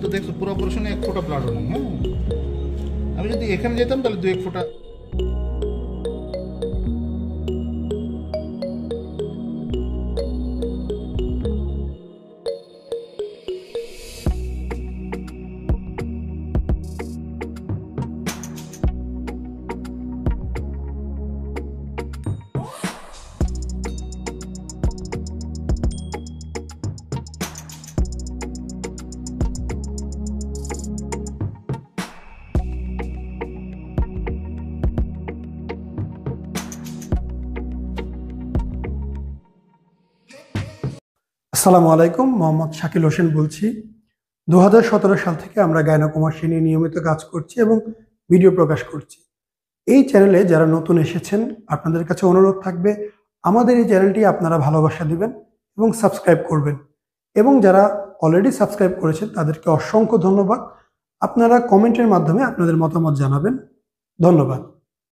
তো দেখছো পুরো অপারেশনে 1 ফোঁটা ব্লাডও নেই। হ্যাঁ, আমি যদি এখানে যেতাম তাহলে 2-1 ফোঁটা। আসসালামু আলাইকুম, মোহাম্মদ শাকিল হোসেন বলছি। 2017 সাল থেকে আমরা গাইনোকমার্সি নিয়ে নিয়মিত কাজ করছি এবং ভিডিও প্রকাশ করছি। এই চ্যানেলে যারা নতুন এসেছেন, আপনাদের কাছে অনুরোধ থাকবে আমাদের এই চ্যানেলটি আপনারা ভালোবাসা দিবেন এবং সাবস্ক্রাইব করবেন। এবং যারা অলরেডি সাবস্ক্রাইব করেছেন তাদেরকে অসংখ্য ধন্যবাদ। আপনারা কমেন্টের মাধ্যমে আপনাদের মতামত জানাবেন। ধন্যবাদ।